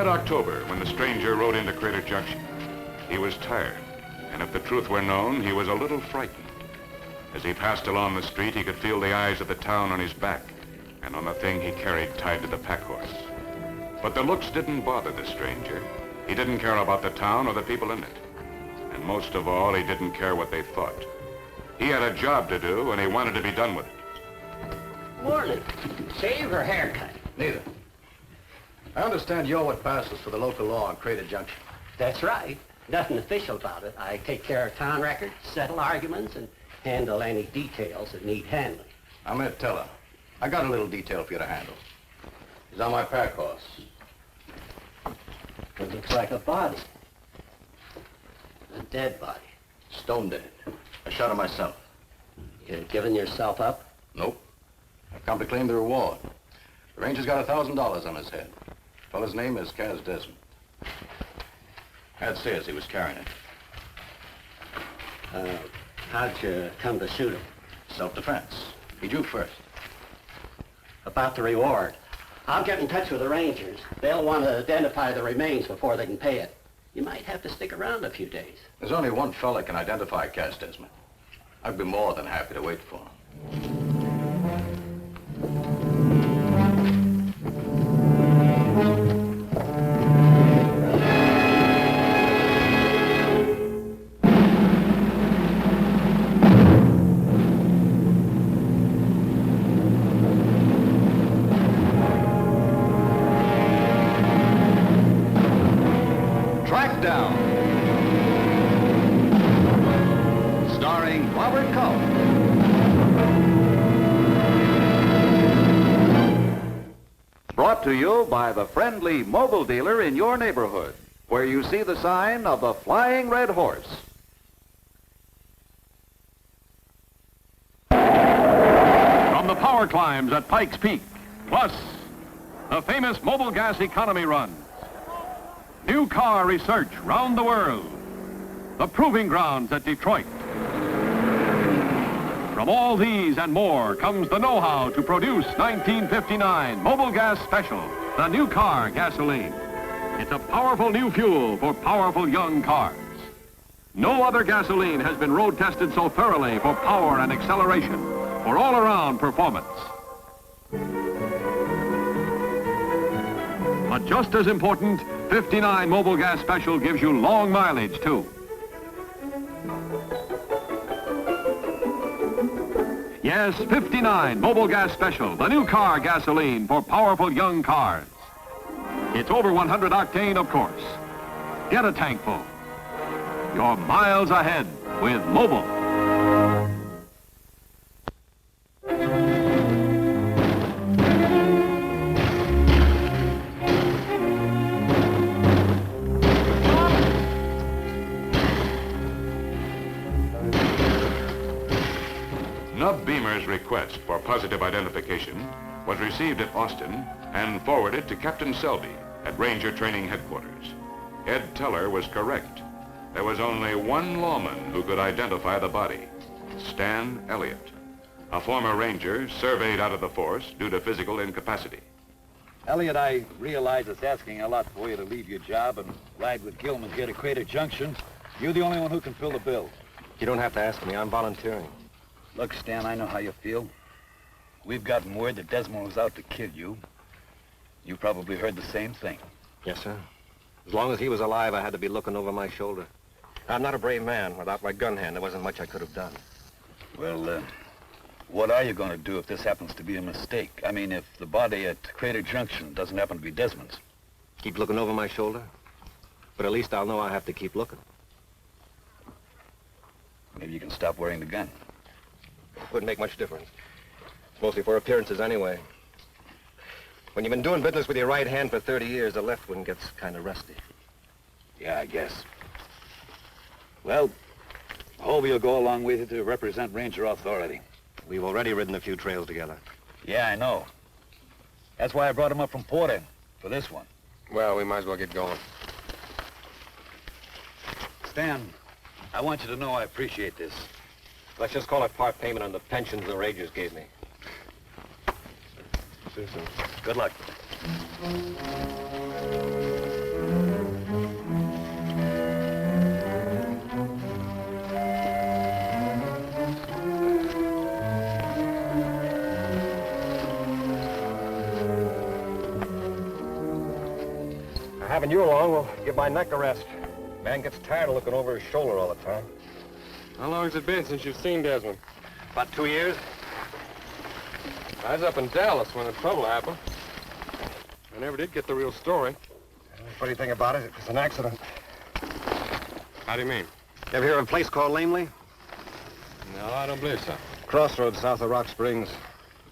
that October when the stranger rode into Crater Junction, he was tired, and if the truth were known, he was a little frightened. As he passed along the street, he could feel the eyes of the town on his back and on the thing he carried tied to the pack horse. But the looks didn't bother the stranger. He didn't care about the town or the people in it. And most of all, he didn't care what they thought. He had a job to do, and he wanted to be done with it. Morning. Shave or haircut? Neither. I understand you're what passes for the local law on Crater Junction. That's right. Nothing official about it. I take care of town records, settle arguments, and handle any details that need handling. I'm Ed Teller. I got a little detail for you to handle. He's on my pack horse. It looks like a body. A dead body. Stone dead. I shot him myself. You're giving yourself up? Nope. I've come to claim the reward. The ranger's got $1,000 on his head. The fellow's name is Kaz Desmond. Ed says he was carrying it. How'd you come to shoot him? Self-defense. He drew first. About the reward. I'll get in touch with the Rangers. They'll want to identify the remains before they can pay it. You might have to stick around a few days. There's only one fella can identify Kaz Desmond. I'd be more than happy to wait for him. Trackdown, starring Robert Culp. Brought to you by the friendly mobile dealer in your neighborhood, where you see the sign of the Flying Red Horse. From the power climbs at Pikes Peak, plus the famous mobile gas economy runs, new car research round the world, the proving grounds at Detroit. From all these and more comes the know-how to produce 1959 Mobile Gas Special, the new car gasoline. It's a powerful new fuel for powerful young cars. No other gasoline has been road tested so thoroughly for power and acceleration, for all-around performance. But just as important, 59 Mobile Gas Special gives you long mileage, too. Yes, 59 Mobile Gas Special, the new car gasoline for powerful young cars. It's over 100 octane, of course. Get a tank full. You're miles ahead with Mobile. Nub Beamer's request for positive identification was received at Austin and forwarded to Captain Selby at Ranger Training Headquarters. Ed Teller was correct. There was only one lawman who could identify the body, Stan Elliott, a former ranger surveyed out of the force due to physical incapacity. Elliot, I realize it's asking a lot for you to leave your job and ride with Gilman here to Crater Junction. You're the only one who can fill the bill. You don't have to ask me. I'm volunteering. Look, Stan, I know how you feel. We've gotten word that Desmond was out to kill you. You probably heard the same thing. Yes, sir. As long as he was alive, I had to be looking over my shoulder. I'm not a brave man. Without my gun hand, there wasn't much I could have done. Well, what are you going to do if this happens to be a mistake? I mean, if the body at Crater Junction doesn't happen to be Desmond's. Keep looking over my shoulder? But at least I'll know I have to keep looking. Maybe you can stop wearing the gun. It wouldn't make much difference. It's mostly for appearances anyway. When you've been doing business with your right hand for 30 years, the left one gets kind of rusty. Yeah, I guess. Well, Hoby will go along with you to represent Ranger authority. We've already ridden a few trails together. Yeah, I know. That's why I brought him up from Porter for this one. Well, we might as well get going. Stan, I want you to know I appreciate this. Let's just call it part payment on the pensions the Rangers gave me. See you soon. Good luck. Having you along will give my neck a rest. Man gets tired of looking over his shoulder all the time. How long has it been since you've seen Desmond? About 2 years. I was up in Dallas when the trouble happened. I never did get the real story. The funny thing about it, it's an accident. How do you mean? You ever hear of a place called Lamely? No, I don't believe so. Crossroads south of Rock Springs.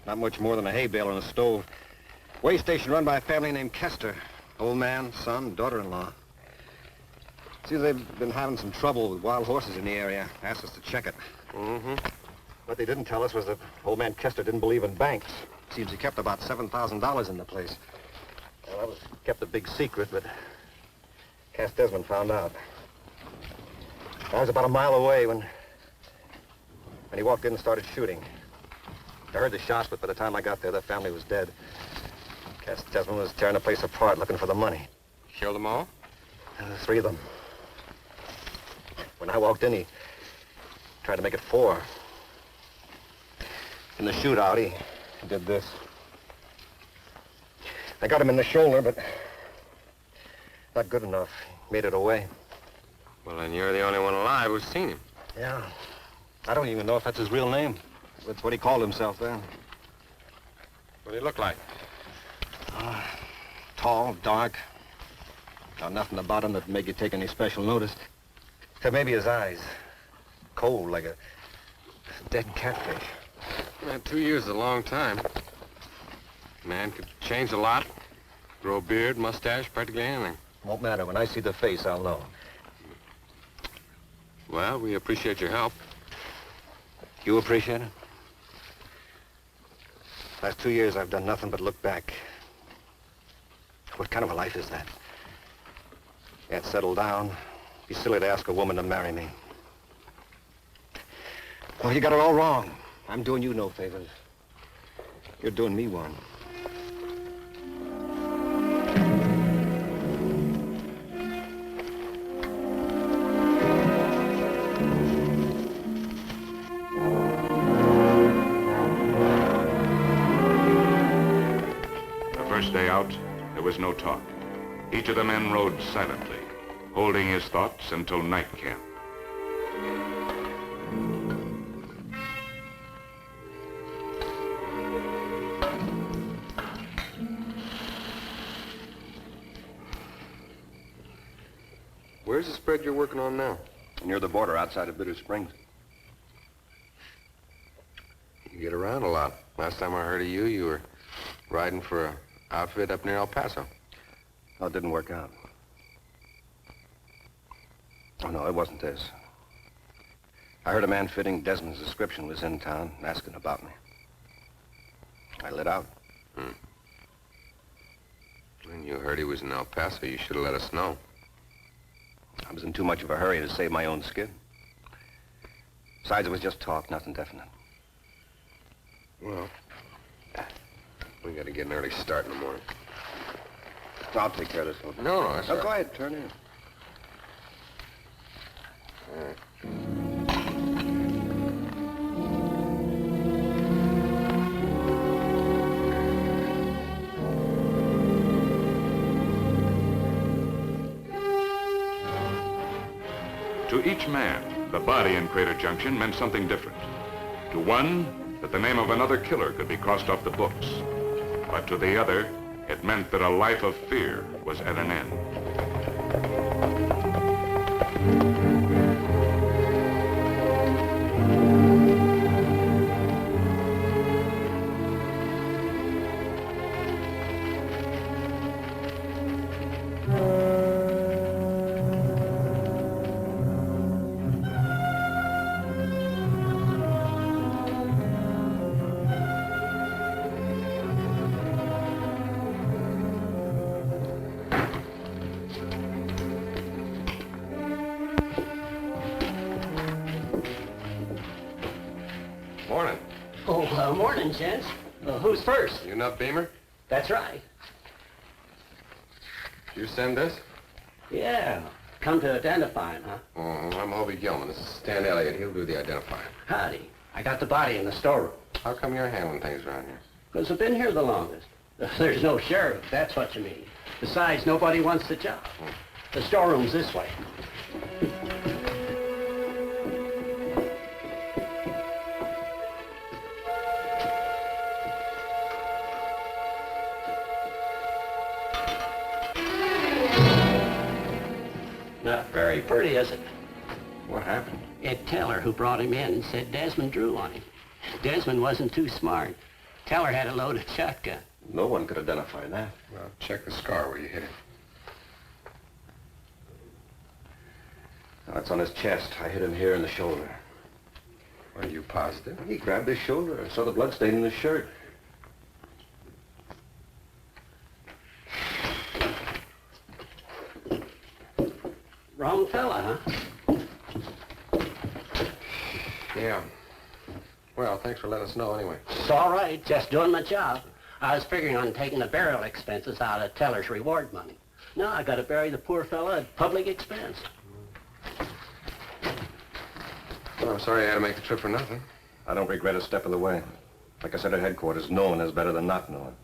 Not much more than a hay bale and a stove. Way station run by a family named Kester. Old man, son, daughter-in-law. See, they've been having some trouble with wild horses in the area. Asked us to check it. Mm-hmm. What they didn't tell us was that old man Kester didn't believe in banks. Seems he kept about $7,000 in the place. Well, that was kept a big secret, but Cass Desmond found out. I was about a mile away when he walked in and started shooting. I heard the shots, but by the time I got there, the family was dead. Cass Desmond was tearing the place apart looking for the money. Killed them all? The 3 of them. When I walked in, he tried to make it 4. In the shootout, he did this. I got him in the shoulder, but not good enough. He made it away. Well, then you're the only one alive who's seen him. Yeah. I don't even know if that's his real name. That's what he called himself then. What did he look like? Tall, dark. Now, nothing about him that made you take any special notice. Except maybe his eyes. Cold, like a dead catfish. Man, 2 years is a long time. Man could change a lot. Grow a beard, mustache, practically anything. Won't matter. When I see the face, I'll know. Well, we appreciate your help. You appreciate it? Last 2 years, I've done nothing but look back. What kind of a life is that? Can't settle down. Be silly to ask a woman to marry me. Well, you got it all wrong. I'm doing you no favors. You're doing me one. The first day out, there was no talk. Each of the men rode silently, holding his thoughts until night camp. Where's the spread you're working on now? Near the border outside of Bitter Springs. You get around a lot. Last time I heard of you, you were riding for an outfit up near El Paso. Oh, it didn't work out. Oh, no, it wasn't this. I heard a man fitting Desmond's description was in town asking about me. I lit out. When you heard he was in El Paso, you should have let us know. I was in too much of a hurry to save my own skin. Besides, it was just talk, nothing definite. Well, we got to get an early start in the morning. I'll take care of this one. No, that's all Go right. ahead, turn in. All right. To each man, the body in Crater Junction meant something different. To one, that the name of another killer could be crossed off the books. But to the other, it meant that a life of fear was at an end. Morning. Oh, morning, gents. Who's first? You not Beamer? That's right. You send this? Yeah. Come to identify him, huh? I'm Hoby Gilman. This is Stan Elliott. He'll do the identifying. Howdy. I got the body in the storeroom. How come you're handling things around here? Because I've been here the longest. There's no sheriff, if that's what you mean. Besides, nobody wants the job. The storeroom's this way. Not very pretty, is it? What happened? Ed Teller, who brought him in, said Desmond drew on him. Desmond wasn't too smart. Teller had a loaded shotgun. No one could identify that. Well, check the scar where you hit him. Now, it's on his chest. I hit him here in the shoulder. Are you positive? He grabbed his shoulder. I saw the blood stain in his shirt. Wrong fella, huh? Yeah. Well, thanks for letting us know anyway. It's all right, just doing my job. I was figuring on taking the burial expenses out of Teller's reward money. No, I got to bury the poor fella at public expense. Well, I'm sorry I had to make the trip for nothing. I don't regret a step of the way. Like I said at headquarters, knowing is better than not knowing.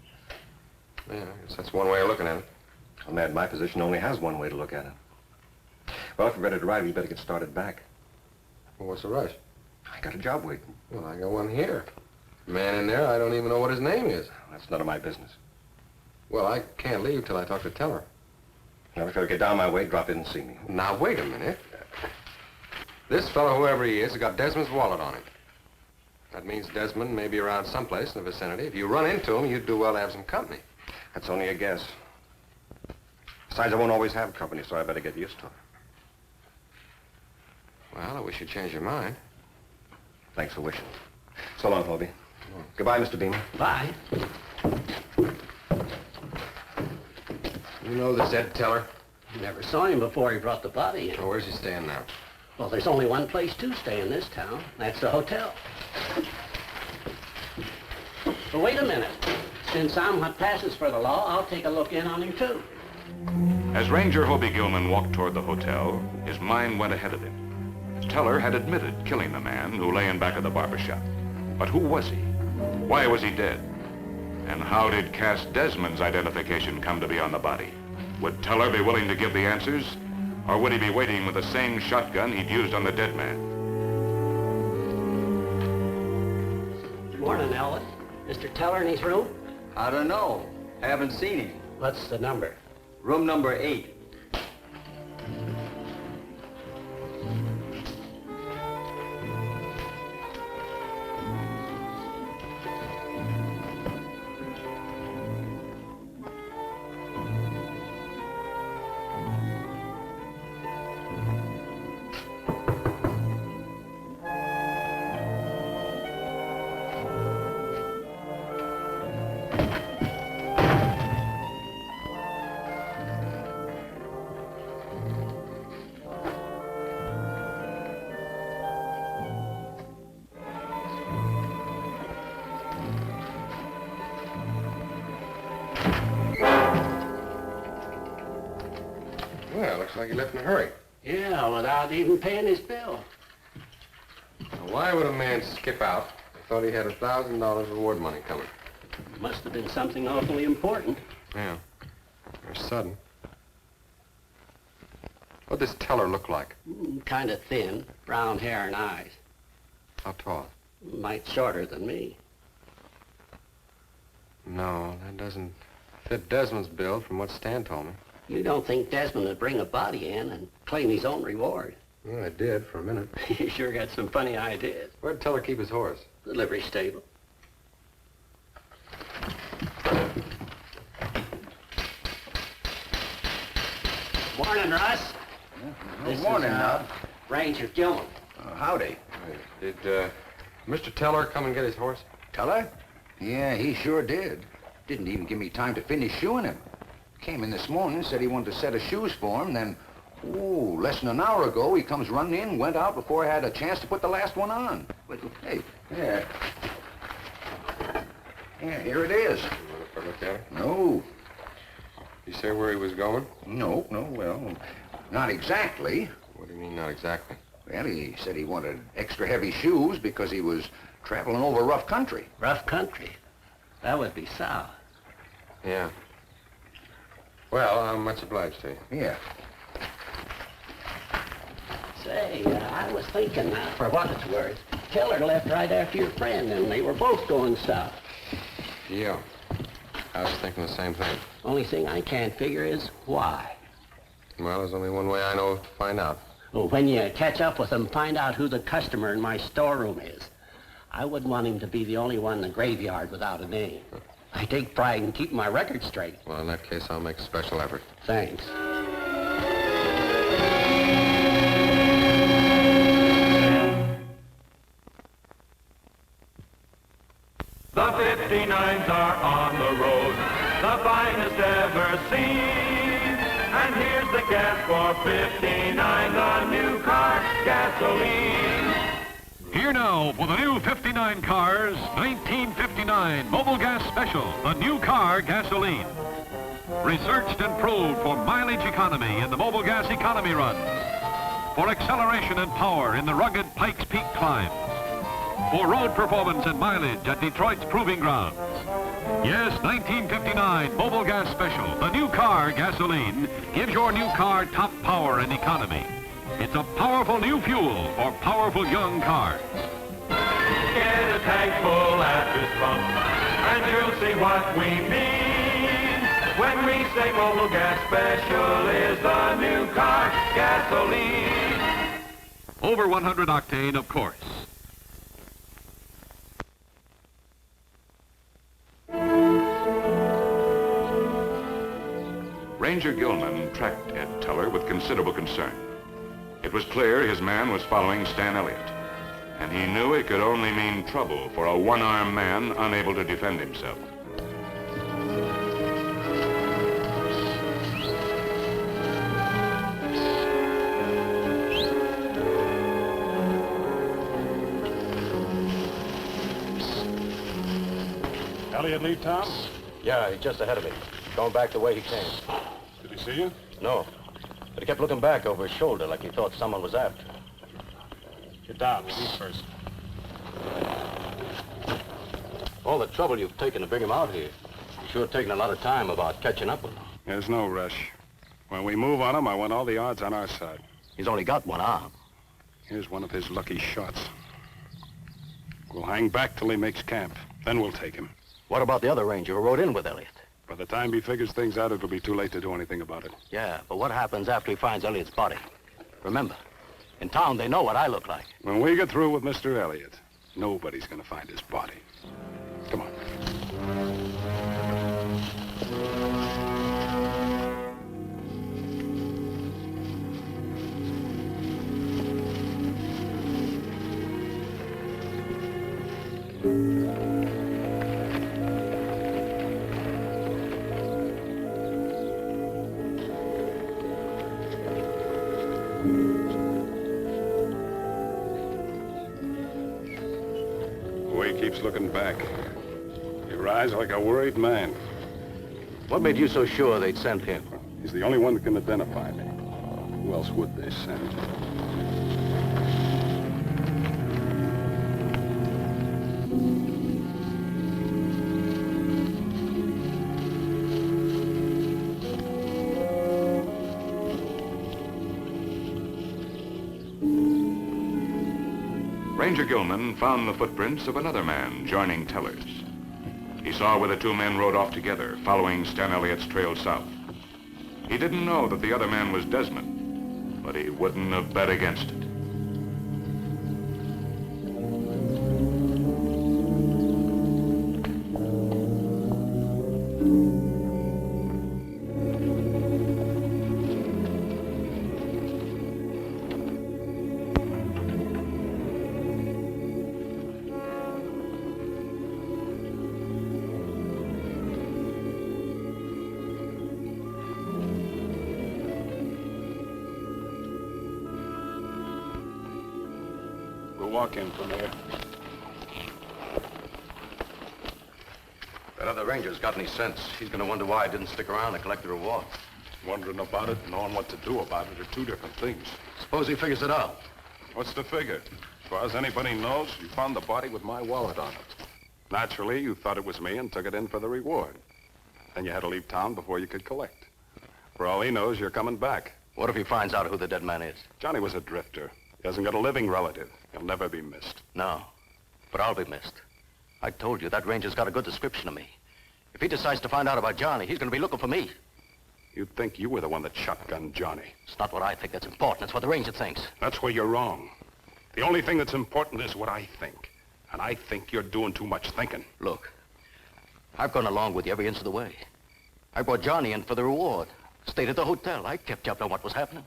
Yeah, I guess that's one way of looking at it. A man in my position only has one way to look at it. Well, if you're ready to ride, we better get started back. Well, what's the rush? I got a job waiting. Well, I got one here. Man in there, I don't even know what his name is. That's none of my business. Well, I can't leave till I talk to Teller. Now, if you get down my way, drop in and see me. Now, wait a minute. This fellow, whoever he is, has got Desmond's wallet on him. That means Desmond may be around someplace in the vicinity. If you run into him, you'd do well to have some company. That's only a guess. Besides, I won't always have company, so I better get used to it. Well, I wish you'd change your mind. Thanks for wishing. So long, Hoby. Goodbye, Mr. Beamer. Bye. You know this Ed Teller? Never saw him before he brought the body in. Oh, where's he staying now? Well, there's only one place to stay in this town. That's the hotel. But wait a minute. Since I'm what passes for the law, I'll take a look in on him, too. As Ranger Hoby Gilman walked toward the hotel, his mind went ahead of him. Teller had admitted killing the man who lay in back of the barber shop. But who was he? Why was he dead? And how did Cass Desmond's identification come to be on the body? Would Teller be willing to give the answers? Or would he be waiting with the same shotgun he'd used on the dead man? Morning, Ellis. Mr. Teller in his room? I don't know. Haven't seen him. What's the number? Room number 8. Well, looks like he left in a hurry. Yeah, without even paying his bill. Now, why would a man skip out if he thought he had $1,000 reward money coming? Must have been something awfully important. Yeah. Or sudden. What'd this Teller look like? Kind of thin, brown hair and eyes. How tall? Might shorter than me. No, that doesn't fit Desmond's bill from what Stan told me. You don't think Desmond would bring a body in and claim his own reward? Well, I did for a minute. You sure got some funny ideas. Where'd Teller keep his horse? The livery stable. Morning, Russ. This morning, is, Nod. Ranger Gilman. Howdy. Did Mr. Teller come and get his horse? Teller? Yeah, he sure did. Didn't even give me time to finish shoeing him. Came in this morning, said he wanted a set of shoes for him, then, less than an hour ago, he comes running in, went out before I had a chance to put the last one on. But, hey, yeah. Yeah, here it is. You want to look at it? No. You say where he was going? No, well, not exactly. What do you mean, not exactly? Well, he said he wanted extra heavy shoes because he was traveling over rough country. Rough country. That would be south. Yeah. Well, I'm much obliged to you. Yeah. Say, I was thinking, for what it's worth, Keller left right after your friend, and they were both going south. Yeah. I was thinking the same thing. Only thing I can't figure is why. Well, there's only one way I know to find out. Well, when you catch up with them, find out who the customer in my storeroom is. I wouldn't want him to be the only one in the graveyard without a name. I take pride in keeping my record straight. Well, in that case, I'll make a special effort. Thanks. The 59s are on the road, the finest ever seen. And here's the gas for 59, the new car gasoline. Here now for the new 59 cars, 1959 Mobile Gas Special, the new car gasoline. Researched and proved for mileage economy in the mobile gas economy runs. For acceleration and power in the rugged Pikes Peak climbs. For road performance and mileage at Detroit's proving grounds. Yes, 1959 Mobile Gas Special, the new car gasoline, gives your new car top power and economy. It's a powerful new fuel for powerful young cars. Get a tank full at this pump, and you'll see what we mean. When we say Mobile Gas Special is the new car gasoline. Over 100 octane, of course. Ranger Gilman tracked Ed Teller with considerable concern. It was clear his man was following Stan Elliott, and he knew it could only mean trouble for a one-armed man unable to defend himself. Elliott leave town? Yeah, he's just ahead of me. Going back the way he came. Did he see you? No. But he kept looking back over his shoulder like he thought someone was after him. Get down. Me first. All the trouble you've taken to bring him out here. You've sure taken a lot of time about catching up with him. There's no rush. When we move on him, I want all the odds on our side. He's only got one arm. Here's one of his lucky shots. We'll hang back till he makes camp. Then we'll take him. What about the other ranger who rode in with Elliott? By the time he figures things out, it'll be too late to do anything about it. Yeah, but what happens after he finds Elliott's body? Remember, in town they know what I look like. When we get through with Mr. Elliott, nobody's gonna find his body. Come on. He keeps looking back. He rides like a worried man. What made you so sure they'd send him? He's the only one that can identify me. Who else would they send? Ranger Gilman found the footprints of another man joining Teller's. He saw where the two men rode off together, following Stan Elliott's trail south. He didn't know that the other man was Desmond, but he wouldn't have bet against it. Walk in from here. That other ranger's got any sense. He's gonna wonder why I didn't stick around and collect the reward. Wondering about it and knowing what to do about it are two different things. Suppose he figures it out. What's the figure? As far as anybody knows, you found the body with my wallet on it. Naturally, you thought it was me and took it in for the reward. Then you had to leave town before you could collect. For all he knows, you're coming back. What if he finds out who the dead man is? Johnny was a drifter. He hasn't got a living relative. He'll never be missed. No, but I'll be missed. I told you, that ranger's got a good description of me. If he decides to find out about Johnny, he's going to be looking for me. You'd think you were the one that shotgunned Johnny. It's not what I think that's important. It's what the ranger thinks. That's where you're wrong. The only thing that's important is what I think. And I think you're doing too much thinking. Look, I've gone along with you every inch of the way. I brought Johnny in for the reward. Stayed at the hotel. I kept you up on what was happening.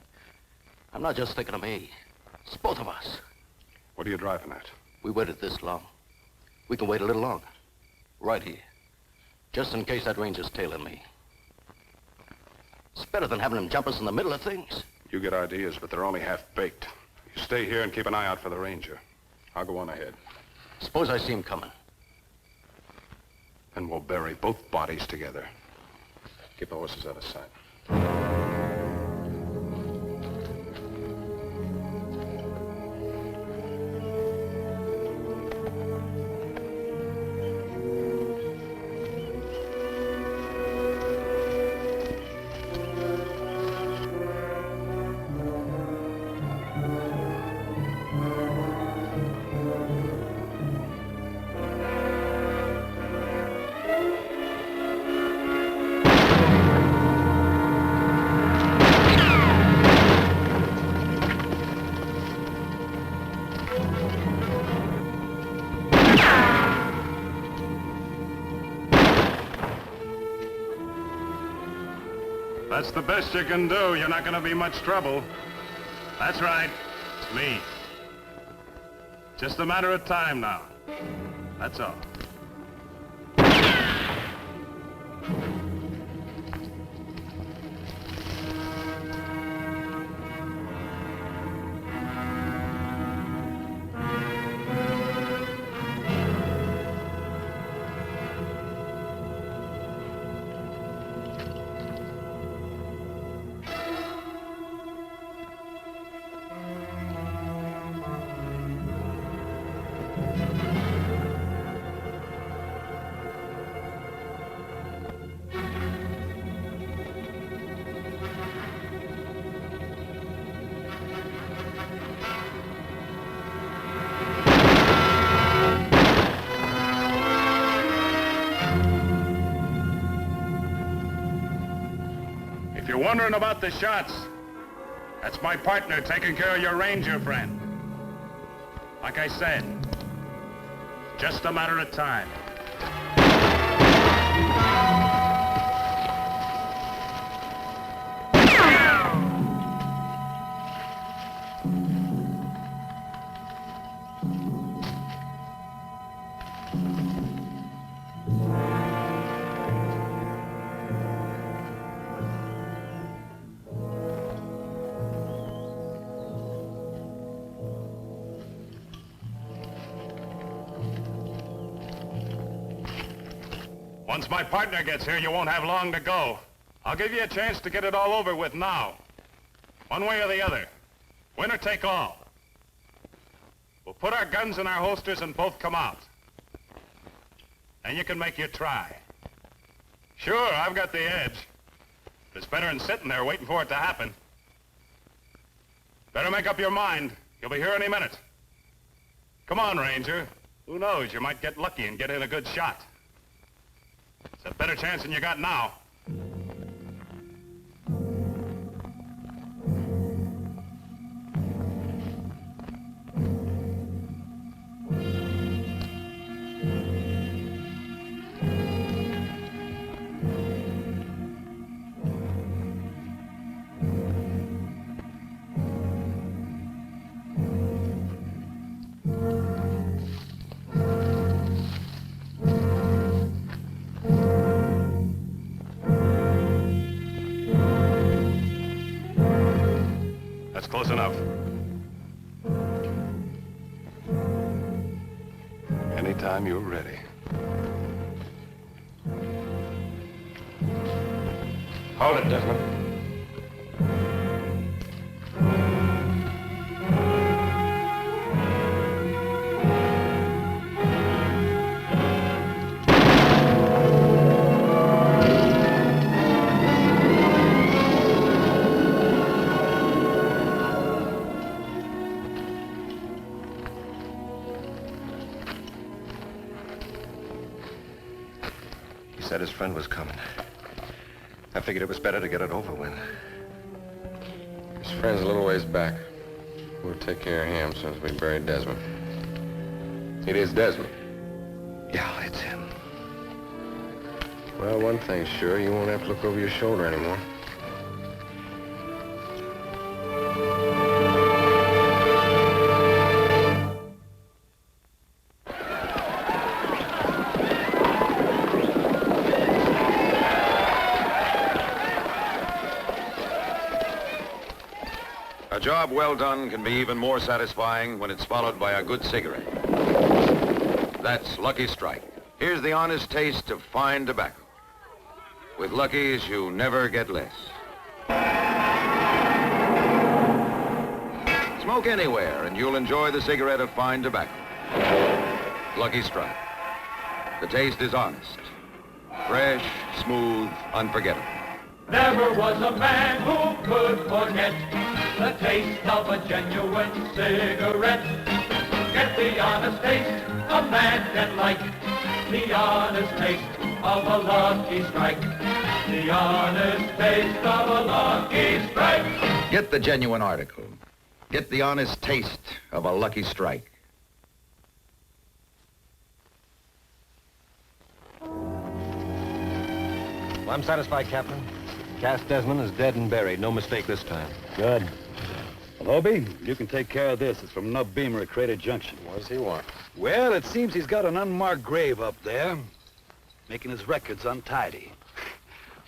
I'm not just thinking of me. It's both of us. What are you driving at? We waited this long. We can wait a little longer. Right here. Just in case that ranger's tailing me. It's better than having him jump us in the middle of things. You get ideas, but they're only half-baked. You stay here and keep an eye out for the ranger. I'll go on ahead. Suppose I see him coming. And we'll bury both bodies together. Keep the horses out of sight. That's the best you can do. You're not going to be much trouble. That's right. It's me. Just a matter of time now. That's all. If you're wondering about the shots, that's my partner taking care of your ranger friend. Like I said, just a matter of time. Once my partner gets here, you won't have long to go. I'll give you a chance to get it all over with now. One way or the other. Win or take all. We'll put our guns in our holsters and both come out. And you can make your try. Sure, I've got the edge. But it's better than sitting there waiting for it to happen. Better make up your mind. You'll be here any minute. Come on, Ranger. Who knows, you might get lucky and get in a good shot. It's a better chance than you got now. Close enough. Anytime you're ready. Hold it, Desmond. said his friend was coming. I figured it was better to get it over with. His friend's a little ways back. We'll take care of him as soon as we bury Desmond. It is Desmond. Yeah, it's him. Well, one thing's sure, you won't have to look over your shoulder anymore. A job well done can be even more satisfying when it's followed by a good cigarette. That's Lucky Strike. Here's the honest taste of fine tobacco. With Lucky's, you never get less. Smoke anywhere, and you'll enjoy the cigarette of fine tobacco. Lucky Strike. The taste is honest. Fresh, smooth, unforgettable. Never was a man who could forget the taste of a genuine cigarette. Get the honest taste a man can like. The honest taste of a Lucky Strike. The honest taste of a Lucky Strike. Get the genuine article. Get the honest taste of a Lucky Strike. Well, I'm satisfied, Captain. Cass Desmond is dead and buried. No mistake this time. Good. Well, Hoby, you can take care of this. It's from Nub Beamer at Crater Junction. What does he want? Well, it seems he's got an unmarked grave up there, making his records untidy.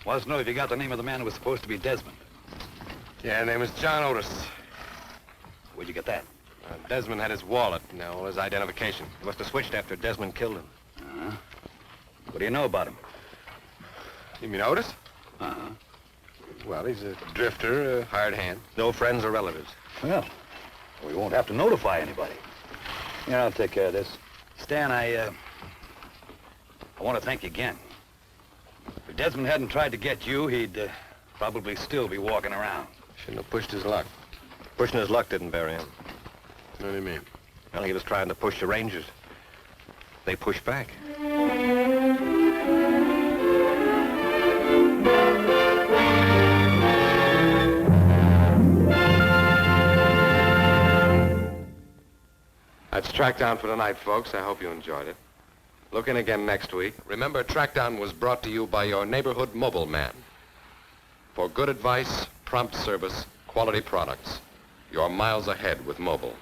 Wants to know if you got the name of the man who was supposed to be Desmond. Yeah, his name is John Otis. Where'd you get that? Desmond had his wallet, all his identification. He must have switched after Desmond killed him. Uh-huh. What do you know about him? You mean Otis? Uh-huh. Well, he's a drifter, a hired hand. No friends or relatives. Well, we won't have to notify anybody. Yeah, I'll take care of this. Stan, I want to thank you again. If Desmond hadn't tried to get you, he'd probably still be walking around. Shouldn't have pushed his luck. Pushing his luck didn't bury him. What do you mean? Well, he was trying to push the Rangers. They pushed back. That's Trackdown for tonight, folks. I hope you enjoyed it. Look in again next week. Remember, Trackdown was brought to you by your neighborhood mobile man. For good advice, prompt service, quality products, you're miles ahead with mobile.